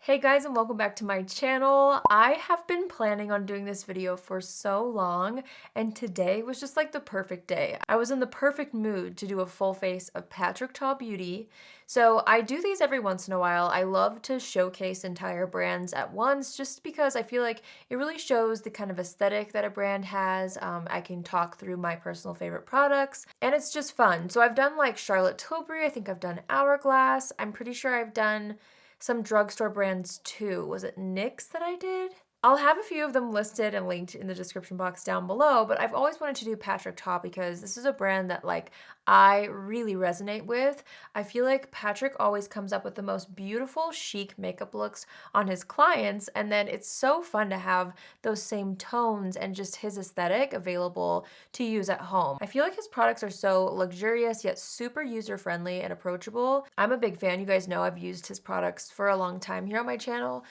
Hey guys, and welcome back to my channel. I have been planning on doing this video for so long, and today was just like the perfect day. I was in the perfect mood to do a full face of Patrick Ta Beauty. So I do these every once in a while. I love to showcase entire brands at once just because I feel like it really shows the kind of aesthetic that a brand has. I can talk through my personal favorite products, and it's just fun. So I've done like Charlotte Tilbury, I think I've done Hourglass, I'm pretty sure I've done some drugstore brands too. Was it NYX that I did? I'll have a few of them listed and linked in the description box down below, but I've always wanted to do Patrick Ta because this is a brand that like I really resonate with. I feel like Patrick always comes up with the most beautiful chic makeup looks on his clients, and then it's so fun to have those same tones and just his aesthetic available to use at home. I feel like his products are so luxurious yet super user-friendly and approachable. I'm a big fan. You guys know I've used his products for a long time here on my channel.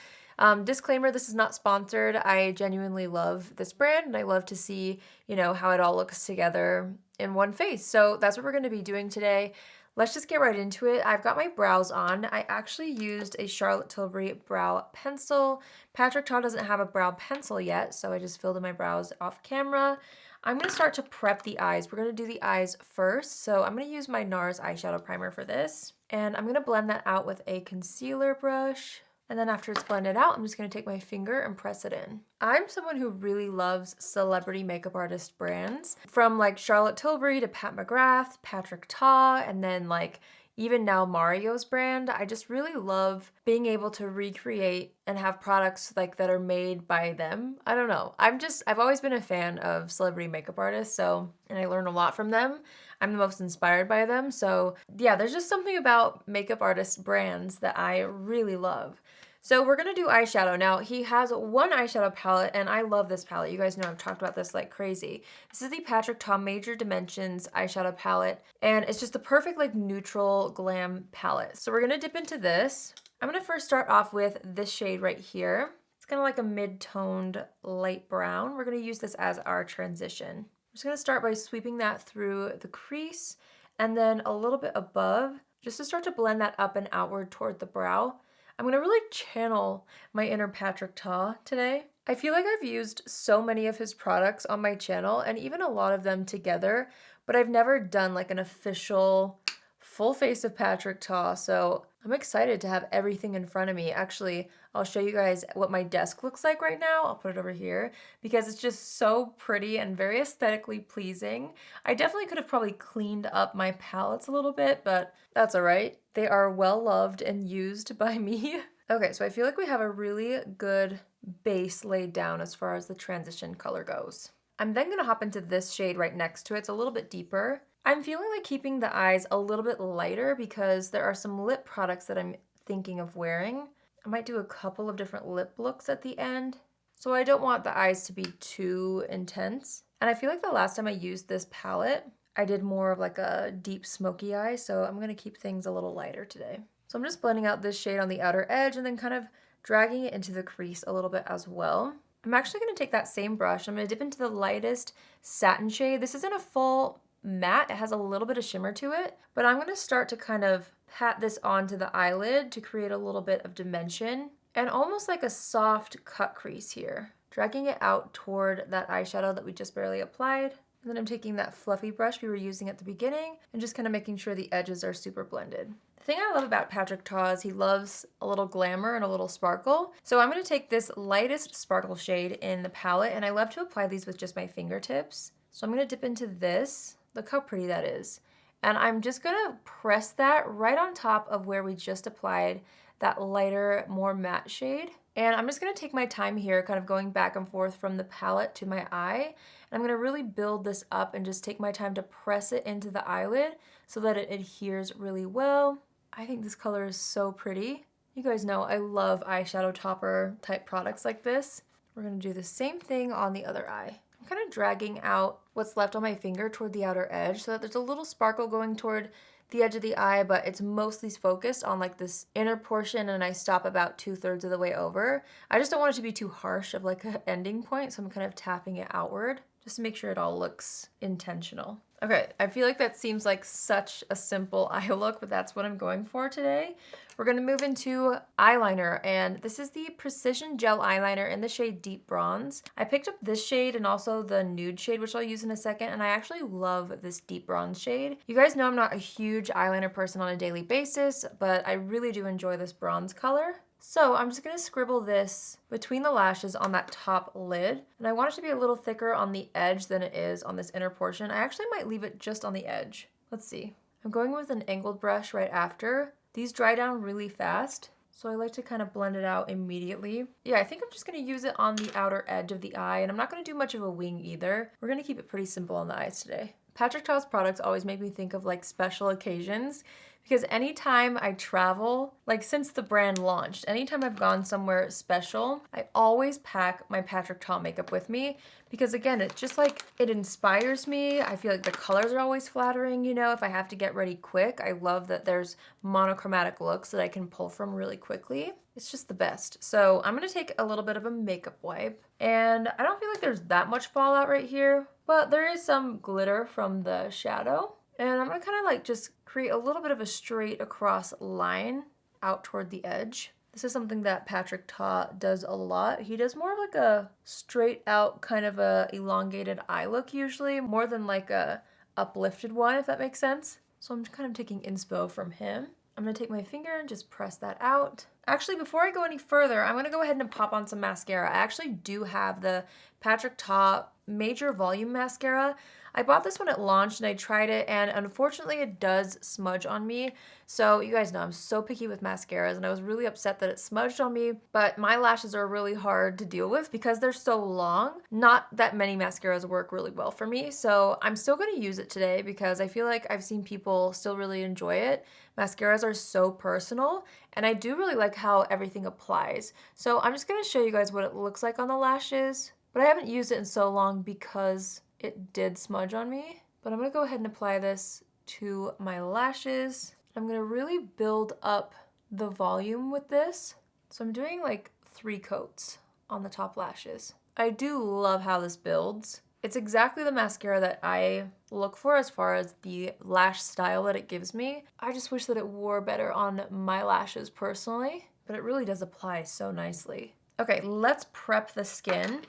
Disclaimer, this is not sponsored. I genuinely love this brand and I love to see, how it all looks together in one face. So that's what we're going to be doing today. Let's just get right into it. I've got my brows on. I actually used a Charlotte Tilbury brow pencil. Patrick Ta doesn't have a brow pencil yet, so I just filled in my brows off camera. I'm going to start to prep the eyes. We're going to do the eyes first. So I'm going to use my NARS eyeshadow primer for this. And I'm going to blend that out with a concealer brush. And then after it's blended out, I'm just going to take my finger and press it in. I'm someone who really loves celebrity makeup artist brands. From like Charlotte Tilbury to Pat McGrath, Patrick Ta, and then like even now Mario's brand. I just really love being able to recreate and have products like that are made by them. I don't know. I've always been a fan of celebrity makeup artists, and I learn a lot from them. I'm the most inspired by them. So yeah, there's just something about makeup artist brands that I really love. So we're gonna do eyeshadow. Now, he has one eyeshadow palette, and I love this palette. You guys know I've talked about this like crazy. This is the Patrick Ta Major Dimensions eyeshadow palette, and it's just the perfect like neutral glam palette. So we're gonna dip into this. I'm gonna first start off with this shade right here. It's kind of like a mid-toned light brown. We're gonna use this as our transition. I'm just gonna start by sweeping that through the crease and then a little bit above, just to start to blend that up and outward toward the brow. I'm gonna really channel my inner Patrick Ta today. I feel like I've used so many of his products on my channel and even a lot of them together, but I've never done like an official full face of Patrick Ta, so I'm excited to have everything in front of me. Actually, I'll show you guys what my desk looks like right now. I'll put it over here because it's just so pretty and very aesthetically pleasing. I definitely could have probably cleaned up my palettes a little bit, but that's all right. They are well loved and used by me. Okay, so I feel like we have a really good base laid down as far as the transition color goes. I'm then gonna hop into this shade right next to it. It's a little bit deeper. I'm feeling like keeping the eyes a little bit lighter because there are some lip products that I'm thinking of wearing. I might do a couple of different lip looks at the end. So I don't want the eyes to be too intense. And I feel like the last time I used this palette, I did more of like a deep smoky eye, so I'm gonna keep things a little lighter today. So I'm just blending out this shade on the outer edge and then kind of dragging it into the crease a little bit as well. I'm actually gonna take that same brush, I'm gonna dip into the lightest satin shade. This isn't a full matte, it has a little bit of shimmer to it, but I'm gonna start to kind of pat this onto the eyelid to create a little bit of dimension and almost like a soft cut crease here, dragging it out toward that eyeshadow that we just barely applied. And then I'm taking that fluffy brush we were using at the beginning and just kind of making sure the edges are super blended. The thing I love about Patrick Ta is he loves a little glamour and a little sparkle. So I'm gonna take this lightest sparkle shade in the palette, and I love to apply these with just my fingertips. So I'm gonna dip into this. Look how pretty that is. And I'm just gonna press that right on top of where we just applied that lighter, more matte shade. And I'm just gonna take my time here, kind of going back and forth from the palette to my eye. And I'm gonna really build this up and just take my time to press it into the eyelid so that it adheres really well. I think this color is so pretty. You guys know I love eyeshadow topper type products like this. We're gonna do the same thing on the other eye. I'm kind of dragging out what's left on my finger toward the outer edge so that there's a little sparkle going toward the edge of the eye, but it's mostly focused on like this inner portion, and I stop about 2/3 of the way over. I just don't want it to be too harsh of like an ending point, so I'm kind of tapping it outward just to make sure it all looks intentional. Okay, I feel like that seems like such a simple eye look, but that's what I'm going for today. we're gonna move into eyeliner, and this is the Precision Gel Eyeliner in the shade Deep Bronze. I picked up this shade and also the nude shade, which I'll use in a second, and I actually love this Deep Bronze shade. You guys know I'm not a huge eyeliner person on a daily basis, but I really do enjoy this bronze color. So I'm just gonna scribble this between the lashes on that top lid. And I want it to be a little thicker on the edge than it is on this inner portion. I actually might leave it just on the edge. Let's see. I'm going with an angled brush right after. These dry down really fast, so I like to kind of blend it out immediately. Yeah, I think I'm just gonna use it on the outer edge of the eye, and I'm not gonna do much of a wing either. We're gonna keep it pretty simple on the eyes today. Patrick Ta's products always make me think of like special occasions, because anytime I travel, like since the brand launched, anytime I've gone somewhere special, I always pack my Patrick Ta makeup with me, because again, it's just like, it inspires me. I feel like the colors are always flattering, you know, if I have to get ready quick. I love that there's monochromatic looks that I can pull from really quickly. It's just the best. So I'm gonna take a little bit of a makeup wipe, and I don't feel like there's that much fallout right here, but there is some glitter from the shadow. And I'm gonna kind of like just create a little bit of a straight across line out toward the edge. This is something that Patrick Ta does a lot. He does more of like a straight out kind of a elongated eye look usually, more than like a uplifted one, if that makes sense. So I'm kind of taking inspo from him. I'm gonna take my finger and just press that out. Actually, before I go any further, I'm gonna go ahead and pop on some mascara. I actually do have the Patrick Ta Major Volume Mascara. I bought this when it launched and I tried it, and unfortunately it does smudge on me. So you guys know I'm so picky with mascaras, and I was really upset that it smudged on me, but my lashes are really hard to deal with because they're so long. Not that many mascaras work really well for me, so I'm still gonna use it today because I feel like I've seen people still really enjoy it. Mascaras are so personal, and I do really like how everything applies. So I'm just gonna show you guys what it looks like on the lashes, but I haven't used it in so long because it did smudge on me. But I'm gonna go ahead and apply this to my lashes. I'm gonna really build up the volume with this. So I'm doing like 3 coats on the top lashes. I do love how this builds. It's exactly the mascara that I look for as far as the lash style that it gives me. I just wish that it wore better on my lashes personally, but it really does apply so nicely. Okay, let's prep the skin.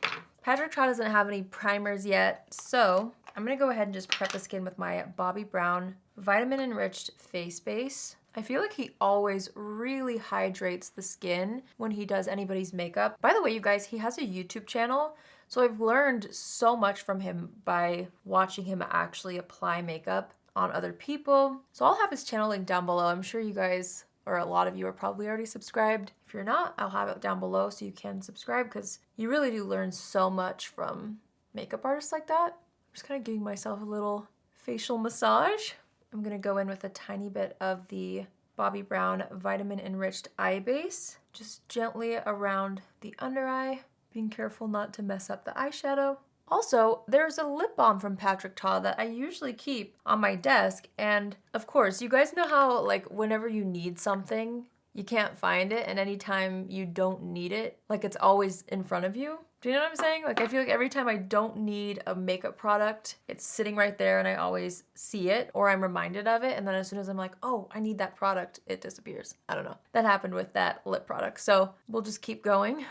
Patrick Ta doesn't have any primers yet, so I'm gonna go ahead and just prep the skin with my Bobbi Brown Vitamin Enriched Face Base. I feel like he always really hydrates the skin when he does anybody's makeup. By the way, you guys, he has a YouTube channel, so I've learned so much from him by watching him actually apply makeup on other people. So I'll have his channel linked down below. I'm sure you guys, or a lot of you, are probably already subscribed. If you're not, I'll have it down below so you can subscribe, because you really do learn so much from makeup artists like that. I'm just kind of giving myself a little facial massage. I'm gonna go in with a tiny bit of the Bobbi Brown Vitamin Enriched Eye Base, just gently around the under eye, being careful not to mess up the eyeshadow. Also, there's a lip balm from Patrick Ta that I usually keep on my desk, and of course, you guys know how like whenever you need something, you can't find it, and anytime you don't need it, like it's always in front of you. Do you know what I'm saying? Like I feel like every time I don't need a makeup product, it's sitting right there and I always see it or I'm reminded of it, and then as soon as I'm like, oh, I need that product, it disappears. I don't know. That happened with that lip product, so we'll just keep going.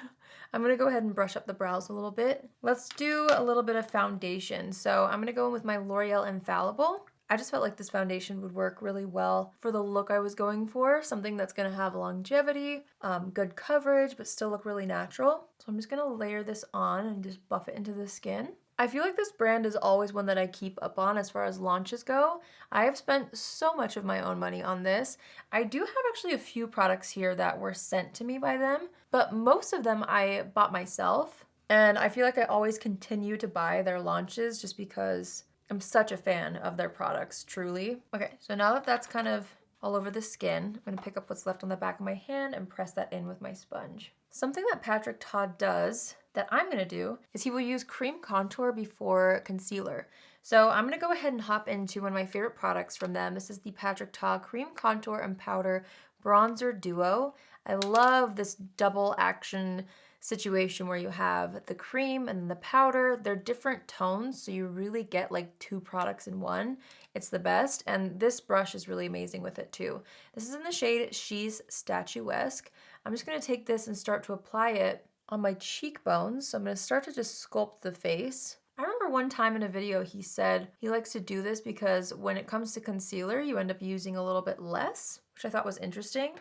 I'm gonna go ahead and brush up the brows a little bit. Let's do a little bit of foundation. So I'm gonna go in with my L'Oreal Infallible. I just felt like this foundation would work really well for the look I was going for, something that's gonna have longevity, good coverage, but still look really natural. So I'm just gonna layer this on and just buff it into the skin. I feel like this brand is always one that I keep up on as far as launches go. I have spent so much of my own money on this. I do have actually a few products here that were sent to me by them, but most of them I bought myself. And I feel like I always continue to buy their launches just because I'm such a fan of their products, truly. Okay, so now that that's kind of all over the skin, I'm gonna pick up what's left on the back of my hand and press that in with my sponge. Something that Patrick Ta does that I'm gonna do is he will use cream contour before concealer. So I'm gonna go ahead and hop into one of my favorite products from them. This is the Patrick Ta Cream Contour and Powder Bronzer Duo. I love this double action situation where you have the cream and the powder. They're different tones, so you really get like 2 products in one. It's the best, and this brush is really amazing with it too. This is in the shade She's Statuesque. I'm just gonna take this and start to apply it on my cheekbones. So I'm gonna start to just sculpt the face. I remember one time in a video he said he likes to do this because when it comes to concealer, you end up using a little bit less, which I thought was interesting.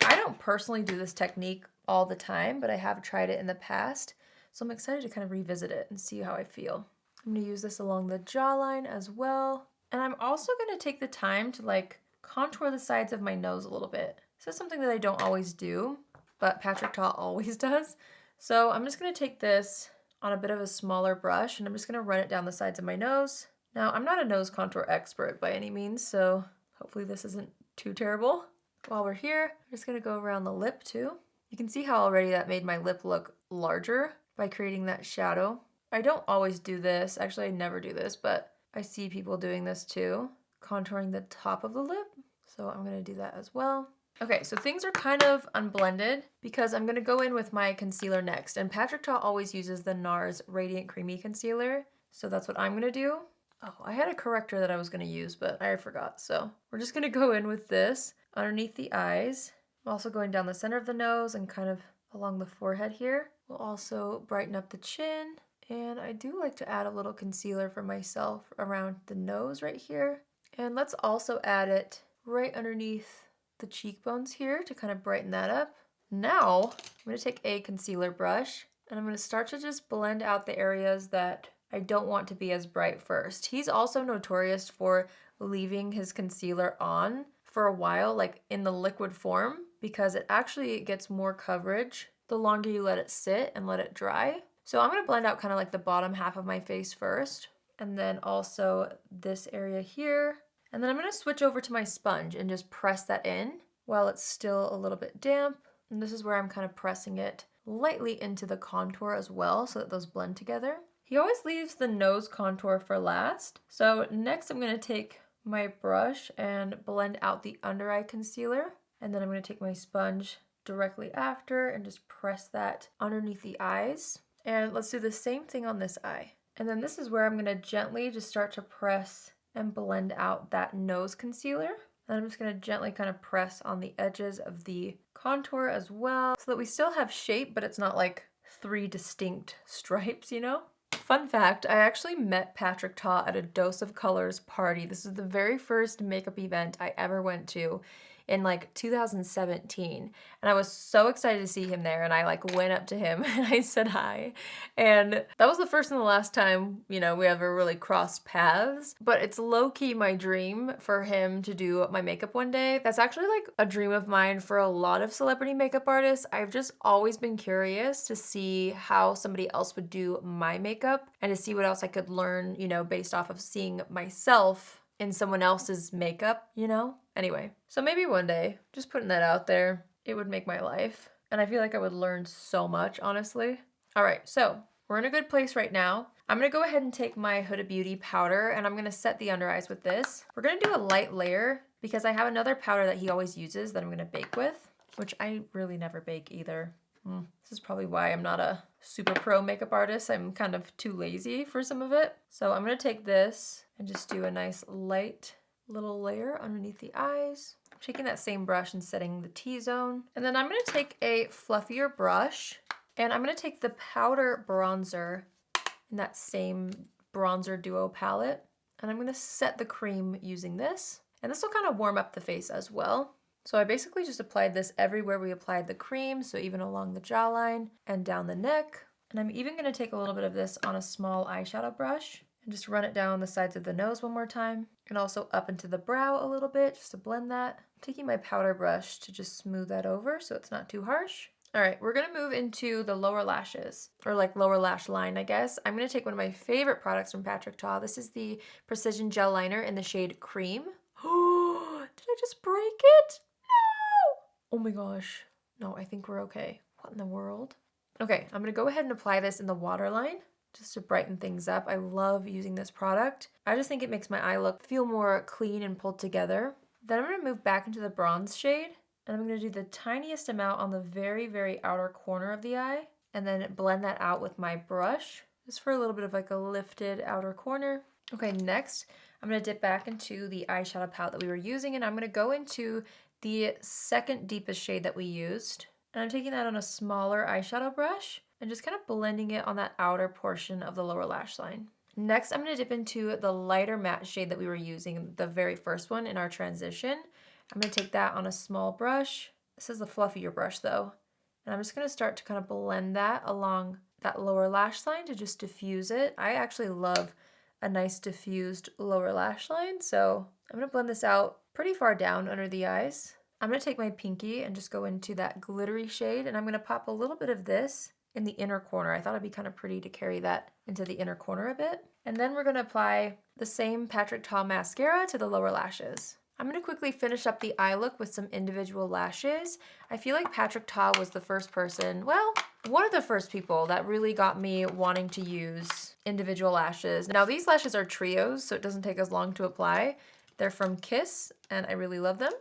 I don't personally do this technique all the time, but I have tried it in the past. So I'm excited to kind of revisit it and see how I feel. I'm gonna use this along the jawline as well. And I'm also gonna take the time to like contour the sides of my nose a little bit. This is something that I don't always do, but Patrick Ta always does. So I'm just gonna take this on a bit of a smaller brush and I'm just gonna run it down the sides of my nose. Now, I'm not a nose contour expert by any means, so hopefully this isn't too terrible. While we're here, I'm just gonna go around the lip too. You can see how already that made my lip look larger by creating that shadow. I don't always do this, actually I never do this, but I see people doing this too, contouring the top of the lip. So I'm gonna do that as well. Okay, so things are kind of unblended because I'm gonna go in with my concealer next. And Patrick Ta always uses the NARS Radiant Creamy Concealer. So that's what I'm gonna do. Oh, I had a corrector that I was gonna use, but I forgot. So we're just gonna go in with this underneath the eyes. I'm also going down the center of the nose and kind of along the forehead here. We'll also brighten up the chin. And I do like to add a little concealer for myself around the nose right here. And let's also add it right underneath the cheekbones here to kind of brighten that up. Now, I'm gonna take a concealer brush and I'm gonna start to just blend out the areas that I don't want to be as bright first. He's also notorious for leaving his concealer on for a while, like in the liquid form, because it actually gets more coverage the longer you let it sit and let it dry. So I'm gonna blend out kind of like the bottom half of my face first, and then also this area here. And then I'm gonna switch over to my sponge and just press that in while it's still a little bit damp. And this is where I'm kind of pressing it lightly into the contour as well so that those blend together. He always leaves the nose contour for last. So next I'm gonna take my brush and blend out the under eye concealer. And then I'm gonna take my sponge directly after and just press that underneath the eyes. And let's do the same thing on this eye. And then this is where I'm gonna gently just start to press and blend out that nose concealer. And I'm just gonna gently kind of press on the edges of the contour as well so that we still have shape, but it's not like 3 distinct stripes, you know? Fun fact, I actually met Patrick Ta at a Dose of Colors party. This is the very first makeup event I ever went to in like 2017. And I was so excited to see him there, and I like went up to him and I said hi. And that was the first and the last time, you know, we ever really crossed paths. But it's low-key my dream for him to do my makeup one day. That's actually like a dream of mine for a lot of celebrity makeup artists. I've just always been curious to see how somebody else would do my makeup and to see what else I could learn, you know, based off of seeing myself in someone else's makeup, you know? Anyway, so maybe one day, just putting that out there, it would make my life. And I feel like I would learn so much, honestly. All right, so we're in a good place right now. I'm gonna go ahead and take my Huda Beauty powder and I'm gonna set the under eyes with this. We're gonna do a light layer because I have another powder that he always uses that I'm gonna bake with, which I really never bake either. This is probably why I'm not a super pro makeup artist. I'm kind of too lazy for some of it. So I'm gonna take this and just do a nice light little layer underneath the eyes. I'm taking that same brush and setting the T-zone. And then I'm gonna take a fluffier brush and I'm gonna take the powder bronzer in that same Bronzer Duo palette. And I'm gonna set the cream using this. And this will kind of warm up the face as well. So I basically just applied this everywhere we applied the cream, so even along the jawline and down the neck. And I'm even gonna take a little bit of this on a small eyeshadow brush and just run it down the sides of the nose one more time, and also up into the brow a little bit just to blend that. I'm taking my powder brush to just smooth that over so it's not too harsh. All right, we're gonna move into the lower lashes, or like lower lash line, I guess. I'm gonna take one of my favorite products from Patrick Ta. This is the Precision Gel Liner in the shade Cream. Oh, did I just break it? No! Oh my gosh. No, I think we're okay. What in the world? Okay, I'm gonna go ahead and apply this in the waterline just to brighten things up. I love using this product. I just think it makes my eye look feel more clean and pulled together. Then I'm gonna move back into the bronze shade And I'm going to do the tiniest amount on the very, very outer corner of the eye, and then blend that out with my brush, just for a little bit of like a lifted outer corner. Okay, next, I'm going to dip back into the eyeshadow palette that we were using, and I'm going to go into the second deepest shade that we used. And I'm taking that on a smaller eyeshadow brush and just kind of blending it on that outer portion of the lower lash line. Next, I'm going to dip into the lighter matte shade that we were using, the very first one in our transition. I'm going to take that on a small brush. This is a fluffier brush though. And I'm just going to start to kind of blend that along that lower lash line to just diffuse it. I actually love a nice diffused lower lash line, so I'm going to blend this out pretty far down under the eyes. I'm going to take my pinky and just go into that glittery shade, and I'm going to pop a little bit of this in the inner corner. I thought it'd be kind of pretty to carry that into the inner corner a bit. And then we're going to apply the same Patrick Ta mascara to the lower lashes. I'm going to quickly finish up the eye look with some individual lashes. I feel like Patrick Ta was the first person, well, one of the first people that really got me wanting to use individual lashes. Now these lashes are trios, so it doesn't take as long to apply. They're from Kiss, and I really love them.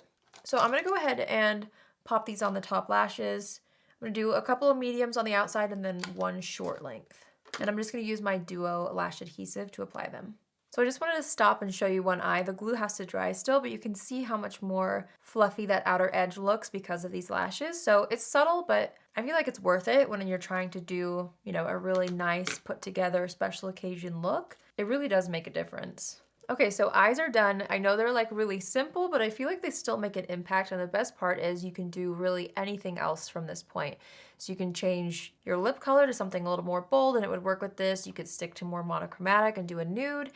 So I'm going to go ahead and pop these on the top lashes. I'm going to do a couple of mediums on the outside and then one short length. And I'm just going to use my Duo lash adhesive to apply them. So I just wanted to stop and show you one eye. The glue has to dry still, but you can see how much more fluffy that outer edge looks because of these lashes. So it's subtle, but I feel like it's worth it when you're trying to do, you know, a really nice put together special occasion look. It really does make a difference. Okay, so eyes are done. I know they're like really simple, but I feel like they still make an impact. And the best part is you can do really anything else from this point. So you can change your lip color to something a little more bold and it would work with this. You could stick to more monochromatic and do a nude.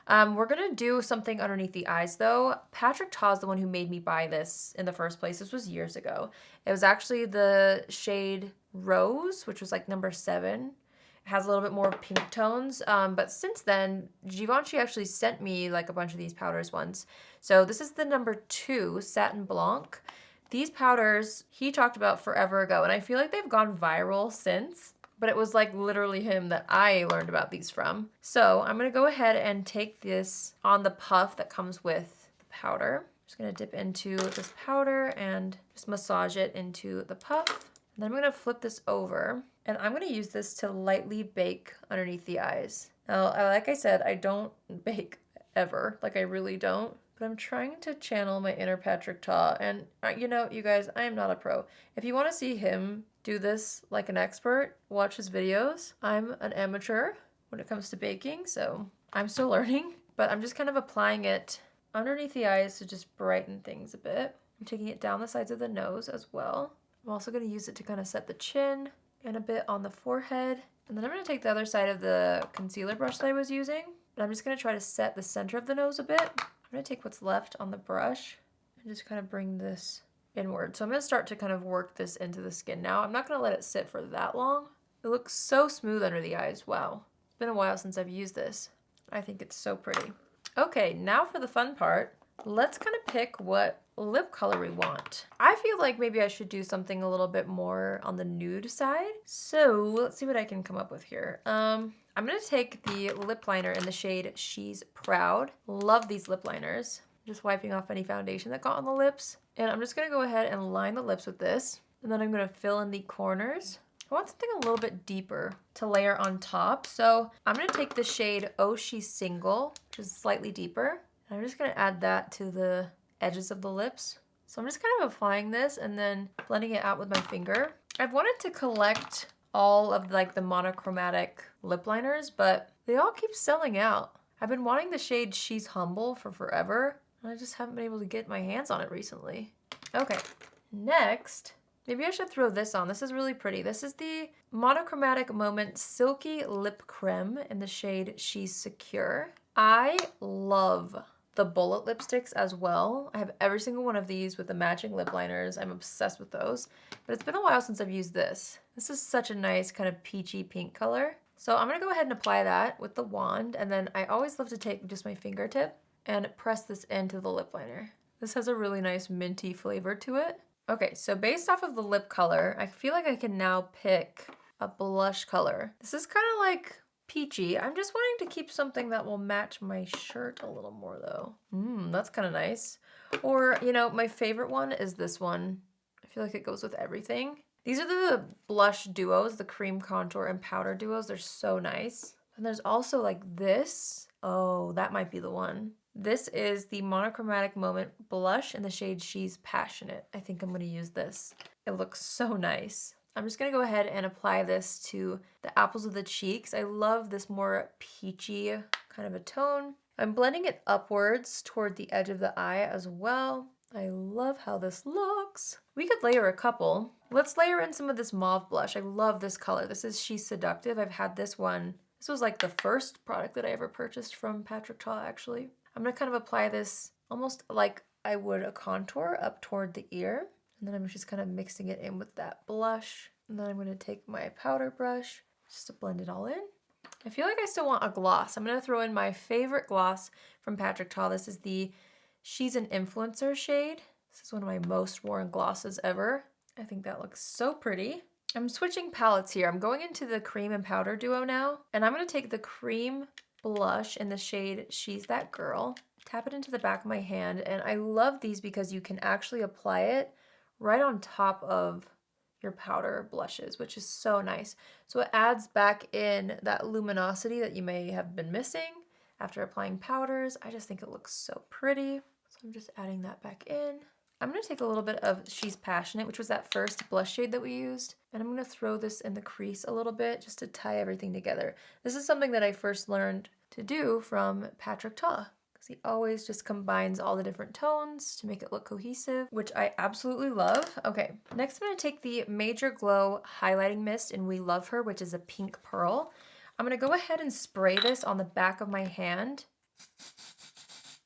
We're gonna do something underneath the eyes though. Patrick Ta is the one who made me buy this in the first place. This was years ago. It was actually the shade Rose, which was like number 7. It has a little bit more pink tones, but since then, Givenchy actually sent me like a bunch of these powders once. So this is the number 2, Satin Blanc. These powders he talked about forever ago, and I feel like they've gone viral since. But it was like literally him that I learned about these from. So I'm gonna go ahead and take this on the puff that comes with the powder. I'm just gonna dip into this powder and just massage it into the puff. And then I'm gonna flip this over and I'm gonna use this to lightly bake underneath the eyes. Now, like I said, I don't bake ever, like I really don't. But I'm trying to channel my inner Patrick Ta. And you know, you guys, I am not a pro. If you wanna see him do this like an expert, watch his videos. I'm an amateur when it comes to baking, so I'm still learning, but I'm just kind of applying it underneath the eyes to just brighten things a bit. I'm taking it down the sides of the nose as well. I'm also going to use it to kind of set the chin and a bit on the forehead. And then I'm going to take the other side of the concealer brush that I was using, and I'm just going to try to set the center of the nose a bit. I'm going to take what's left on the brush and just kind of bring this inward. So I'm going to start to kind of work this into the skin now. I'm not going to let it sit for that long. It looks so smooth under the eyes. Wow. It's been a while since I've used this. I think it's so pretty. Okay, now for the fun part. Let's kind of pick what lip color we want. I feel like maybe I should do something a little bit more on the nude side. So let's see what I can come up with here. I'm going to take the lip liner in the shade She's Proud. Love these lip liners. Just wiping off any foundation that got on the lips. And I'm just going to go ahead and line the lips with this. And then I'm going to fill in the corners. I want something a little bit deeper to layer on top. So I'm going to take the shade Oh She's Single, which is slightly deeper. And I'm just going to add that to the edges of the lips. So I'm just kind of applying this and then blending it out with my finger. I've wanted to collect all of like the monochromatic lip liners, but they all keep selling out. I've been wanting the shade She's Humble for forever. I just haven't been able to get my hands on it recently. Okay, next, maybe I should throw this on. This is really pretty. This is the Monochromatic Moment Silky Lip Creme in the shade She's Secure. I love the bullet lipsticks as well. I have every single one of these with the matching lip liners. I'm obsessed with those. But it's been a while since I've used this. This is such a nice kind of peachy pink color. So I'm gonna go ahead and apply that with the wand, and then I always love to take just my fingertip and press this into the lip liner. This has a really nice minty flavor to it. Okay, so based off of the lip color, I feel like I can now pick a blush color. This is kind of like peachy. I'm just wanting to keep something that will match my shirt a little more though. That's kind of nice. Or, you know, my favorite one is this one. feel like it goes with everything. These are the blush duos, the cream contour and powder duos. They're so nice. And there's also like this. Oh, that might be the one. This is the Monochromatic Moment blush in the shade She's Passionate. I think I'm gonna use this. It looks so nice. I'm just gonna go ahead and apply this to the apples of the cheeks. I love this more peachy kind of a tone. I'm blending it upwards toward the edge of the eye as well. I love how this looks. We could layer a couple. Let's layer in some of this mauve blush. I love this color. This is She's Seductive. I've had this one. This was like the first product that I ever purchased from Patrick Ta, actually. I'm gonna kind of apply this almost like I would a contour up toward the ear. And then I'm just kind of mixing it in with that blush. And then I'm gonna take my powder brush just to blend it all in. I feel like I still want a gloss. I'm gonna throw in my favorite gloss from Patrick Ta. This is the She's an Influencer shade. This is one of my most worn glosses ever. I think that looks so pretty. I'm switching palettes here. I'm going into the cream and powder duo now. And I'm gonna take the cream blush in the shade She's That Girl, tap it into the back of my hand. And I love these because you can actually apply it right on top of your powder blushes, which is so nice. So it adds back in that luminosity that you may have been missing after applying powders. I just think it looks so pretty. So I'm just adding that back in. I'm gonna take a little bit of She's Passionate, which was that first blush shade that we used, and I'm gonna throw this in the crease a little bit just to tie everything together. This is something that I first learned to do from Patrick Ta, because he always just combines all the different tones to make it look cohesive, which I absolutely love. Okay, next I'm gonna take the Major Glow Highlighting Mist in We Love Her, which is a pink pearl. I'm gonna go ahead and spray this on the back of my hand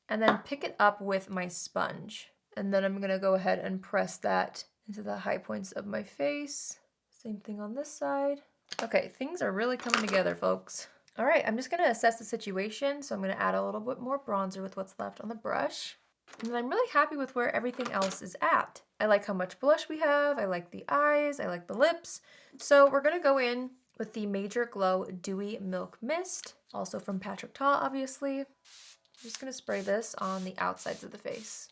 and then pick it up with my sponge. And then I'm gonna go ahead and press that into the high points of my face. Same thing on this side. Okay, things are really coming together, folks. All right, I'm just gonna assess the situation. So I'm gonna add a little bit more bronzer with what's left on the brush. And I'm really happy with where everything else is at. I like how much blush we have. I like the eyes, I like the lips. So we're gonna go in with the Major Glow Dewy Milk Mist, also from Patrick Ta, obviously. I'm just gonna spray this on the outsides of the face.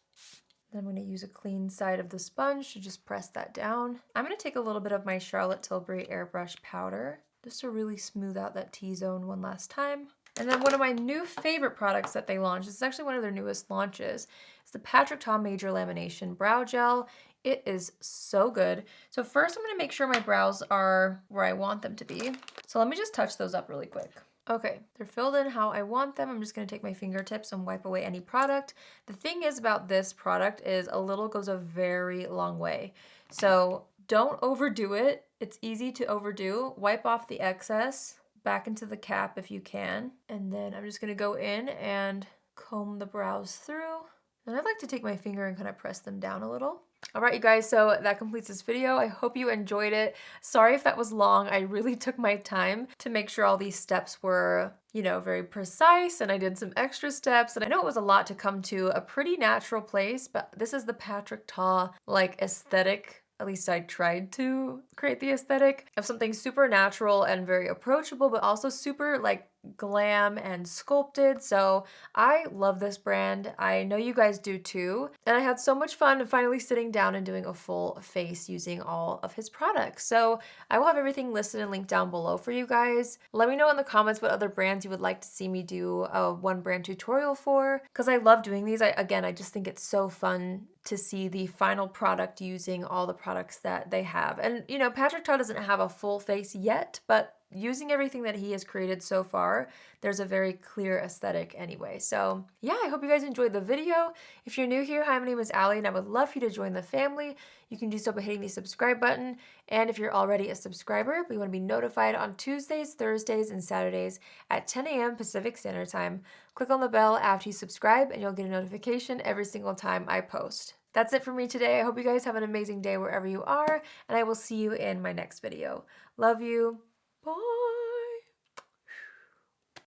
Then I'm gonna use a clean side of the sponge to just press that down. I'm gonna take a little bit of my Charlotte Tilbury Airbrush powder just to really smooth out that T-zone one last time. And then one of my new favorite products that they launched, this is actually one of their newest launches, is the Patrick Ta Major Lamination Brow Gel. It is so good. So first I'm gonna make sure my brows are where I want them to be. So let me just touch those up really quick. Okay, they're filled in how I want them. I'm just gonna take my fingertips and wipe away any product. The thing is about this product is a little goes a very long way. So don't overdo it. It's easy to overdo. Wipe off the excess back into the cap if you can. And then I'm just gonna go in and comb the brows through. And I like to take my finger and kind of press them down a little. All right, you guys, so that completes this video. I hope you enjoyed it. Sorry if that was long. I really took my time to make sure all these steps were, you know, very precise, and I did some extra steps. And I know it was a lot to come to a pretty natural place, but this is the Patrick Ta, like, aesthetic. At least I tried to create the aesthetic of something super natural and very approachable, but also super, like, glam and sculpted. So I love this brand. I know you guys do too. And I had so much fun finally sitting down and doing a full face using all of his products. So I will have everything listed and linked down below for you guys. Let me know in the comments what other brands you would like to see me do a one brand tutorial for, because I love doing these. I just think it's so fun to see the final product using all the products that they have. And you know, Patrick Ta doesn't have a full face yet, but using everything that he has created so far, there's a very clear aesthetic anyway. So yeah, I hope you guys enjoyed the video. If you're new here, hi, my name is Allie, and I would love for you to join the family. You can do so by hitting the subscribe button. And if you're already a subscriber, but you want to be notified on Tuesdays, Thursdays, and Saturdays at 10 a.m. Pacific Standard Time, click on the bell after you subscribe and you'll get a notification every single time I post. That's it for me today. I hope you guys have an amazing day wherever you are, and I will see you in my next video. Love you. Bye.